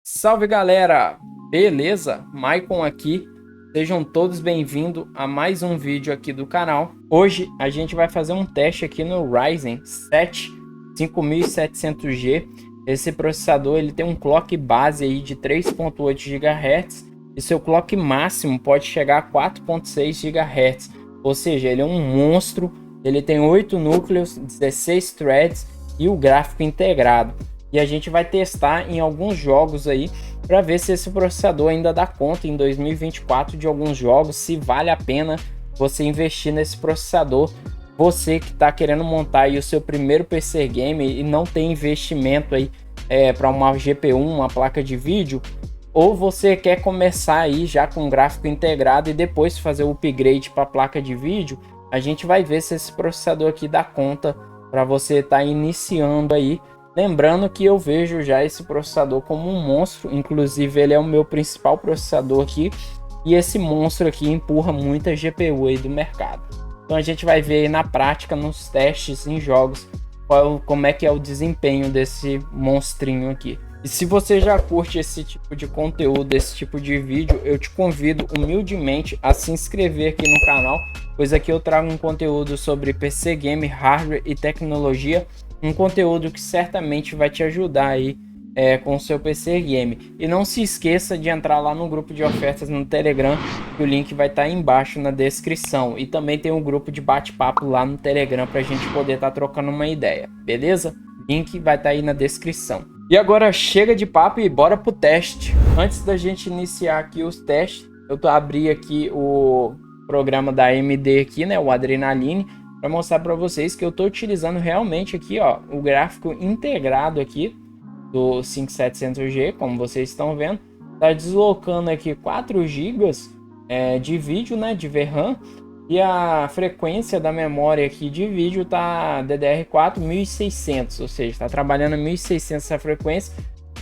Salve galera, beleza? Maicon aqui, sejam todos bem-vindos a mais um vídeo aqui do canal. Hoje a gente vai fazer um teste aqui no Ryzen 7 5700G. Esse processador ele tem um clock base aí de 3.8 GHz e seu clock máximo pode chegar a 4.6 GHz, ou seja, ele é um monstro. Ele tem 8 núcleos, 16 threads e o gráfico integrado. E a gente vai testar em alguns jogos aí para ver se esse processador ainda dá conta em 2024 de alguns jogos, se vale a pena você investir nesse processador. Você que está querendo montar aí o seu primeiro PC game e não tem investimento aí para uma GPU, uma placa de vídeo, ou você quer começar aí já com gráfico integrado e depois fazer o upgrade para a placa de vídeo, a gente vai ver se esse processador aqui dá conta para você estar iniciando aí. Lembrando que eu vejo já esse processador como um monstro, inclusive ele é o meu principal processador aqui, e esse monstro aqui empurra muita GPU aí do mercado. Então a gente vai ver aí na prática, nos testes em jogos, como é que é o desempenho desse monstrinho aqui. E se você já curte esse tipo de conteúdo, esse tipo de vídeo, eu te convido humildemente a se inscrever aqui no canal, pois aqui eu trago um conteúdo sobre PC game, hardware e tecnologia, um conteúdo que certamente vai te ajudar aí com o seu PC game. E não se esqueça de entrar lá no grupo de ofertas no Telegram, que o link vai estar aí embaixo na descrição. E também tem um grupo de bate-papo lá no Telegram para a gente poder estar trocando uma ideia, beleza? Link vai estar aí na descrição. E agora chega de papo e bora pro teste. Antes da gente iniciar aqui os testes, eu abri aqui o programa da AMD aqui, né, o Adrenaline, para mostrar para vocês que eu estou utilizando realmente aqui, ó, o gráfico integrado aqui do 5700G, como vocês estão vendo. Tá deslocando aqui 4 GB de vídeo, né, de VRAM, e a frequência da memória aqui de vídeo tá DDR4 1600, ou seja, está trabalhando 1600 essa frequência.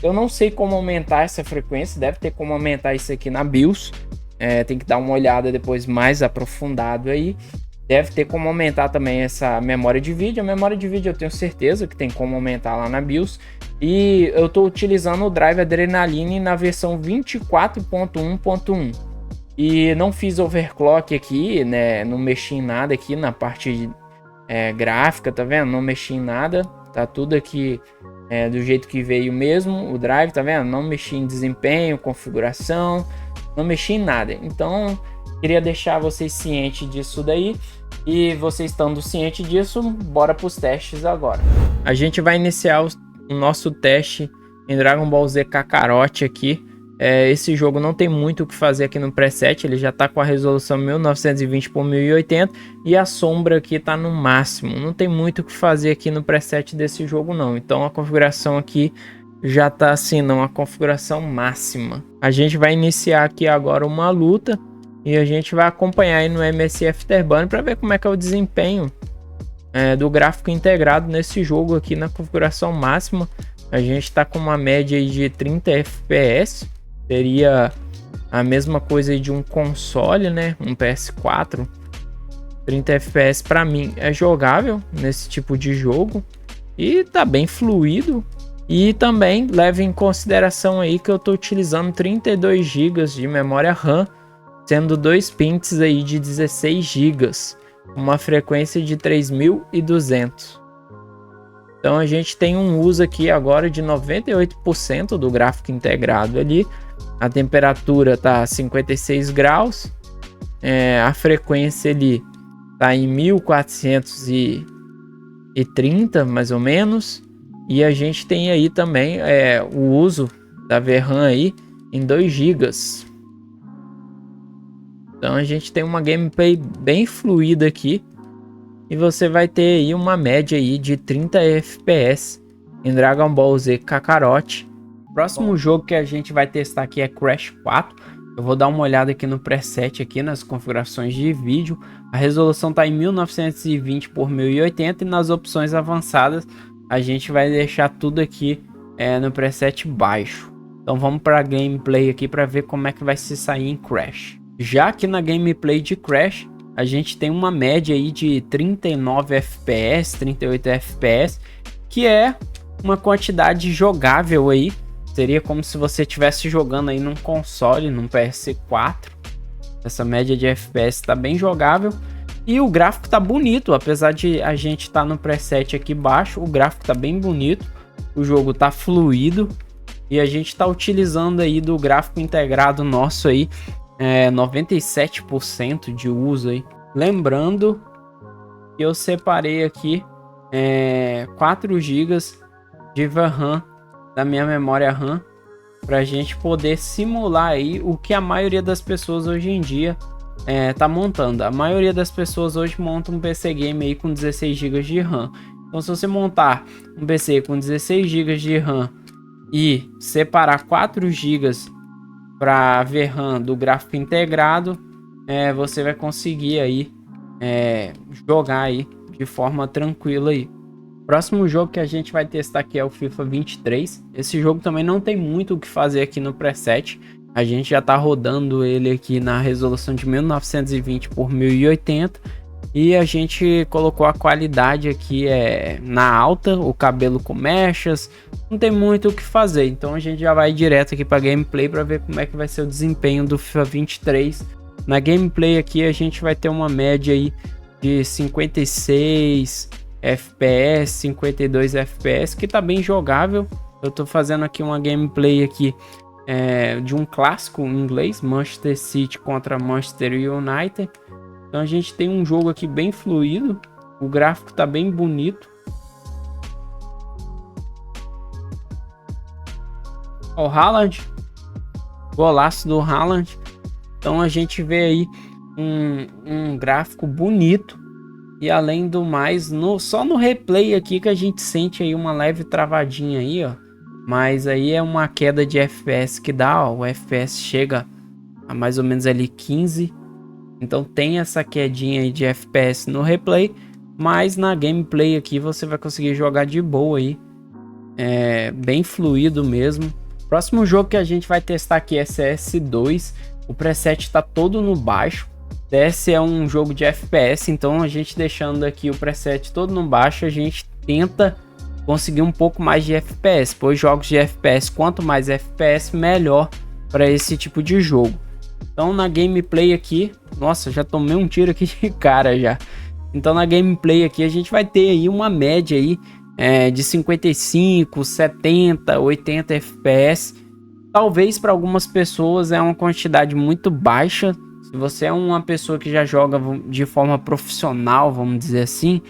Eu não sei como aumentar essa frequência, deve ter como aumentar isso aqui na BIOS, tem que dar uma olhada depois mais aprofundado aí. Deve ter como aumentar também essa memória de vídeo. A memória de vídeo eu tenho certeza que tem como aumentar lá na BIOS. E eu estou utilizando o drive Adrenaline na versão 24.1.1. E não fiz overclock aqui, né? Não mexi em nada aqui na parte gráfica, tá vendo? Não mexi em nada. Tá tudo aqui do jeito que veio mesmo. O drive, tá vendo? Não mexi em desempenho, configuração. Não mexi em nada. Então queria deixar vocês cientes disso daí. E vocês estando cientes disso, bora para os testes agora. A gente vai iniciar o nosso teste em Dragon Ball Z Kakarot aqui. Esse jogo não tem muito o que fazer aqui no preset. Ele já está com a resolução 1920 por 1080 e a sombra aqui está no máximo. Não tem muito o que fazer aqui no preset desse jogo não. Então a configuração aqui já está assim, não, a configuração máxima. A gente vai iniciar aqui agora uma luta. E a gente vai acompanhar aí no MSI Afterburner para ver como é que é o desempenho do gráfico integrado nesse jogo aqui na configuração máxima. A gente está com uma média aí de 30 FPS. Seria a mesma coisa aí de um console, né? Um PS4. 30 FPS para mim é jogável nesse tipo de jogo. E tá bem fluido. E também leve em consideração aí que eu estou utilizando 32 GB de memória RAM, sendo 2 pins aí de 16 GB, uma frequência de 3200. Então a gente tem um uso aqui agora de 98% do gráfico integrado ali. A temperatura tá 56 graus, a frequência ali tá em 1430 mais ou menos. E a gente tem aí também o uso da VRAM aí em 2 GB. Então a gente tem uma gameplay bem fluida aqui. E você vai ter aí uma média aí de 30 FPS em Dragon Ball Z Kakarot. O próximo jogo que a gente vai testar aqui é Crash 4. Eu vou dar uma olhada aqui no preset, aqui nas configurações de vídeo. A resolução está em 1920 por 1080 e nas opções avançadas a gente vai deixar tudo aqui no preset baixo. Então vamos para a gameplay aqui para ver como é que vai se sair em Crash. Já que na gameplay de Crash, a gente tem uma média aí de 39 FPS, 38 FPS, que é uma quantidade jogável aí Seria como se você estivesse jogando aí num console, num PS4. Essa média de FPS tá bem jogável. E o gráfico tá bonito, apesar de a gente tá no preset aqui baixo, o gráfico tá bem bonito. O jogo tá fluido. E a gente tá utilizando aí do gráfico integrado nosso aí, 97% de uso aí. Lembrando que eu separei aqui 4 GB de VRAM da minha memória RAM, pra gente poder simular aí o que a maioria das pessoas hoje em dia tá montando. A maioria das pessoas hoje monta um PC game aí com 16 GB de RAM. Então se você montar um PC com 16 GB de RAM e separar 4 GB para VRAM do gráfico integrado, você vai conseguir aí jogar aí de forma tranquila aí. Próximo jogo que a gente vai testar aqui é o FIFA 23. Esse jogo também não tem muito o que fazer aqui no preset. A gente já tá rodando ele aqui na resolução de 1920 por 1080. E a gente colocou a qualidade aqui na alta, o cabelo com mechas. Não tem muito o que fazer. Então a gente já vai direto aqui para gameplay para ver como é que vai ser o desempenho do FIFA 23. Na gameplay aqui a gente vai ter uma média aí de 56 FPS, 52 FPS, que tá bem jogável. Eu tô fazendo aqui uma gameplay aqui de um clássico em inglês, Manchester City contra Manchester United. Então a gente tem um jogo aqui bem fluido, o gráfico tá bem bonito. O Haaland, golaço do Haaland. Então a gente vê aí um gráfico bonito. E além do mais, só no replay aqui que a gente sente aí uma leve travadinha aí, ó. Mas aí é uma queda de FPS que dá, ó. O FPS chega a mais ou menos ali 15. Então tem essa quedinha aí de FPS no replay. Mas na gameplay aqui você vai conseguir jogar de boa aí. Bem fluido mesmo. Próximo jogo que a gente vai testar aqui é CS2. O preset tá todo no baixo. CS é um jogo de FPS, então a gente deixando aqui o preset todo no baixo, a gente tenta conseguir um pouco mais de FPS, pois jogos de FPS, quanto mais FPS, melhor para esse tipo de jogo. Então na gameplay aqui, nossa, já tomei um tiro aqui de cara já. Então na gameplay aqui a gente vai ter aí uma média aí de 55, 70, 80 FPS. Talvez para algumas pessoas é uma quantidade muito baixa. Se você é uma pessoa que já joga de forma profissional, vamos dizer assim,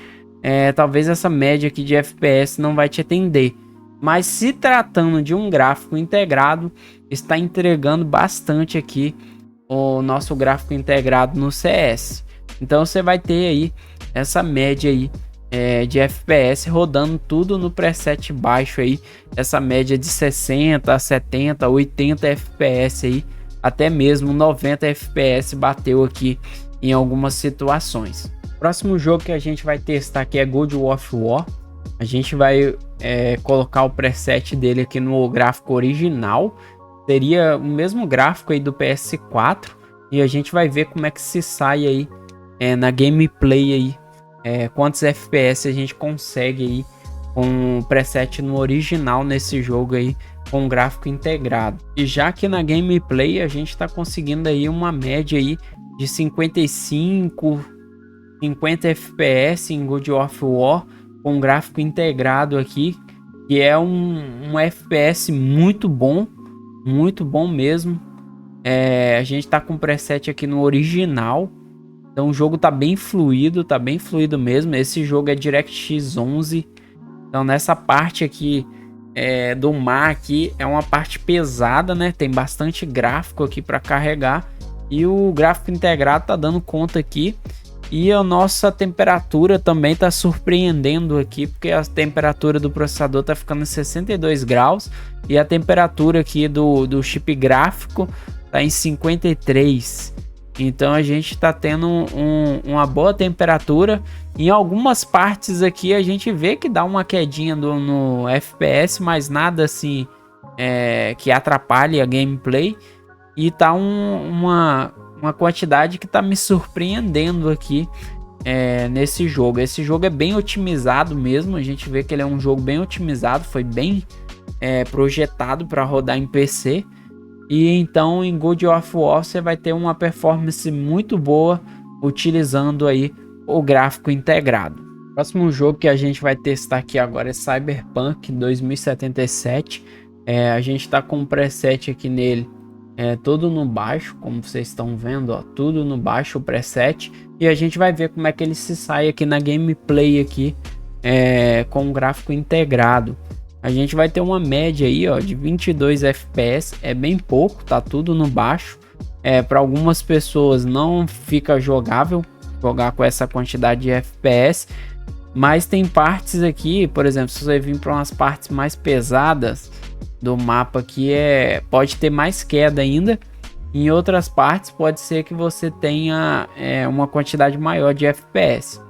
talvez essa média aqui de FPS não vai te atender. Mas se tratando de um gráfico integrado, está entregando bastante aqui o nosso gráfico integrado no CS. Então você vai ter aí essa média aí de FPS rodando tudo no preset baixo aí. Essa média de 60, 70, 80 FPS aí. Até mesmo 90 FPS bateu aqui em algumas situações. Próximo jogo que a gente vai testar aqui é God of War. A gente vai colocar o preset dele aqui no gráfico original. Seria o mesmo gráfico aí do PS4. E a gente vai ver como é que se sai aí na gameplay aí. Quantos FPS a gente consegue aí com o preset no original nesse jogo aí, com gráfico integrado. E já que na gameplay a gente está conseguindo aí uma média aí de 55, 50 FPS em God of War com gráfico integrado aqui, que é um FPS muito bom mesmo. A gente tá com preset aqui no original, então o jogo tá bem fluido mesmo. Esse jogo é DirectX 11, então nessa parte aqui do mar aqui é uma parte pesada, né? Tem bastante gráfico aqui para carregar e o gráfico integrado tá dando conta aqui. E a nossa temperatura também tá surpreendendo aqui, porque a temperatura do processador tá ficando em 62 graus e a temperatura aqui do chip gráfico tá em 53. Então a gente tá tendo uma boa temperatura. Em algumas partes aqui a gente vê que dá uma quedinha no FPS, mas nada assim que atrapalhe a gameplay. E tá uma quantidade que tá me surpreendendo aqui nesse jogo. Esse jogo é bem otimizado mesmo. A gente vê que ele é um jogo bem otimizado, foi bem projetado para rodar em PC. E então em God of War você vai ter uma performance muito boa utilizando aí o gráfico integrado. O próximo jogo que a gente vai testar aqui agora é Cyberpunk 2077. A gente está com um preset aqui nele, tudo no baixo, como vocês estão vendo, ó, tudo no baixo o preset. E a gente vai ver como é que ele se sai aqui na gameplay aqui, com o gráfico integrado. A gente vai ter uma média aí, ó, de 22 FPS, é bem pouco, tá tudo no baixo. Para algumas pessoas não fica jogável jogar com essa quantidade de FPS, mas tem partes aqui, por exemplo, se você vir para umas partes mais pesadas do mapa aqui, pode ter mais queda ainda. Em outras partes pode ser que você tenha uma quantidade maior de FPS.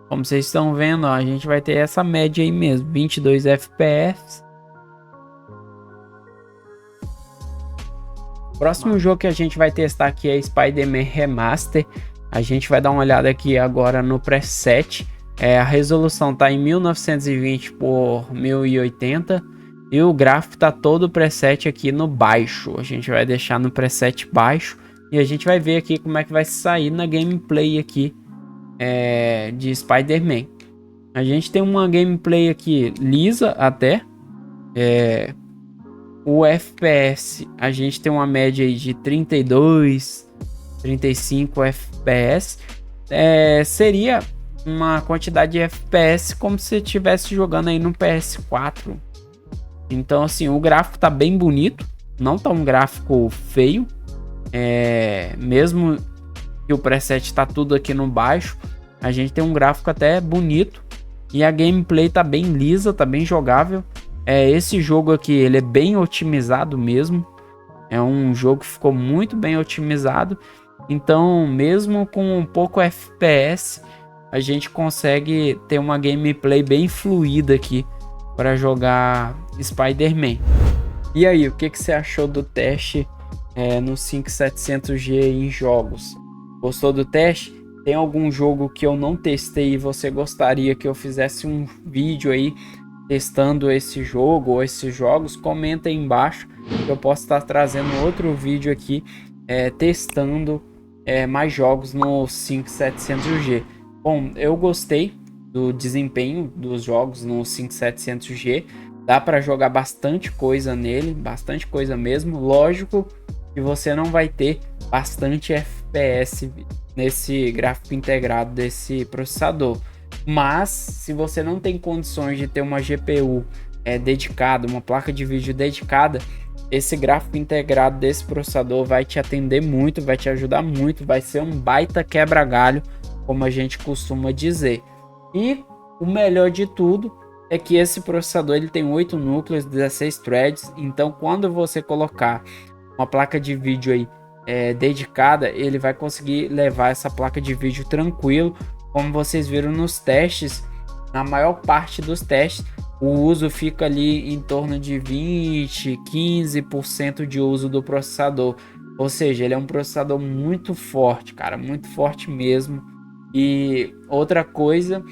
Como vocês estão vendo, ó, a gente vai ter essa média aí mesmo, 22 FPS. O próximo jogo que a gente vai testar aqui é Spider-Man Remaster. A gente vai dar uma olhada aqui agora no preset. A resolução tá em 1920 por 1080 e o gráfico tá todo preset aqui no baixo. A gente vai deixar no preset baixo e a gente vai ver aqui como é que vai sair na gameplay aqui de Spider-Man. A gente tem uma gameplay aqui lisa até. O FPS a gente tem uma média aí de 32, 35 FPS. Seria uma quantidade de FPS como se estivesse jogando aí no PS4. Então assim, o gráfico tá bem bonito, não tá um gráfico feio, mesmo que o preset tá tudo aqui no baixo, a gente tem um gráfico até bonito e a gameplay tá bem lisa, tá bem jogável. Esse jogo aqui ele é bem otimizado mesmo, é um jogo que ficou muito bem otimizado, então mesmo com um pouco FPS a gente consegue ter uma gameplay bem fluida aqui para jogar Spider-Man. E aí, o que você achou do teste no 5700G em jogos? Gostou do teste? Tem algum jogo que eu não testei e você gostaria que eu fizesse um vídeo aí testando esse jogo ou esses jogos? Comenta aí embaixo que eu posso estar trazendo outro vídeo aqui testando mais jogos no 5700G. Bom, eu gostei do desempenho dos jogos no 5700G. Dá para jogar bastante coisa nele, bastante coisa mesmo. Lógico que você não vai ter bastante FPS nesse gráfico integrado desse processador. Mas se você não tem condições de ter uma GPU dedicada, uma placa de vídeo dedicada, esse gráfico integrado desse processador vai te atender muito, vai te ajudar muito, vai ser um baita quebra-galho, como a gente costuma dizer. E o melhor de tudo é que esse processador ele tem 8 núcleos, 16 threads, então quando você colocar uma placa de vídeo aí dedicada, ele vai conseguir levar essa placa de vídeo tranquilo. Como vocês viram nos testes, na maior parte dos testes o uso fica ali em torno de 20, 15% de uso do processador, ou seja, ele é um processador muito forte, cara, muito forte mesmo. E outra coisa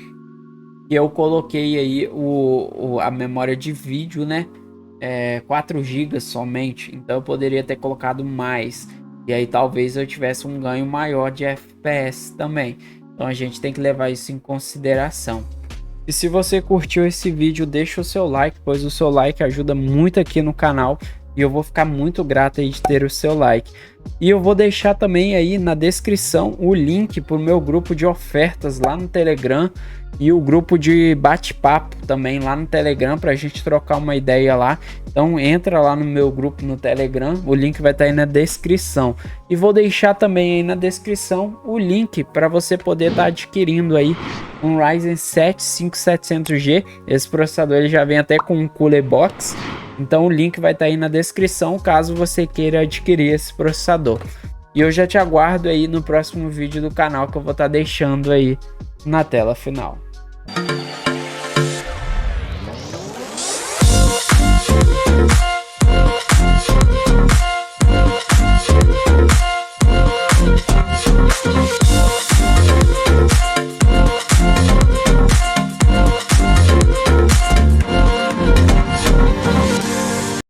que eu coloquei aí a memória de vídeo, né, 4 GB somente, então eu poderia ter colocado mais, e aí talvez eu tivesse um ganho maior de FPS também. Então a gente tem que levar isso em consideração. E se você curtiu esse vídeo, deixa o seu like, pois o seu like ajuda muito aqui no canal e eu vou ficar muito grato aí de ter o seu like. E eu vou deixar também aí na descrição o link para o meu grupo de ofertas lá no Telegram e o grupo de bate-papo também lá no Telegram para a gente trocar uma ideia lá. Então entra lá no meu grupo no Telegram, o link vai estar aí na descrição. E vou deixar também aí na descrição o link para você poder estar adquirindo aí um Ryzen 7 5700G. Esse processador ele já vem até com um cooler box. Então o link vai estar aí na descrição caso você queira adquirir esse processador. E eu já te aguardo aí no próximo vídeo do canal que eu vou estar deixando aí na tela final.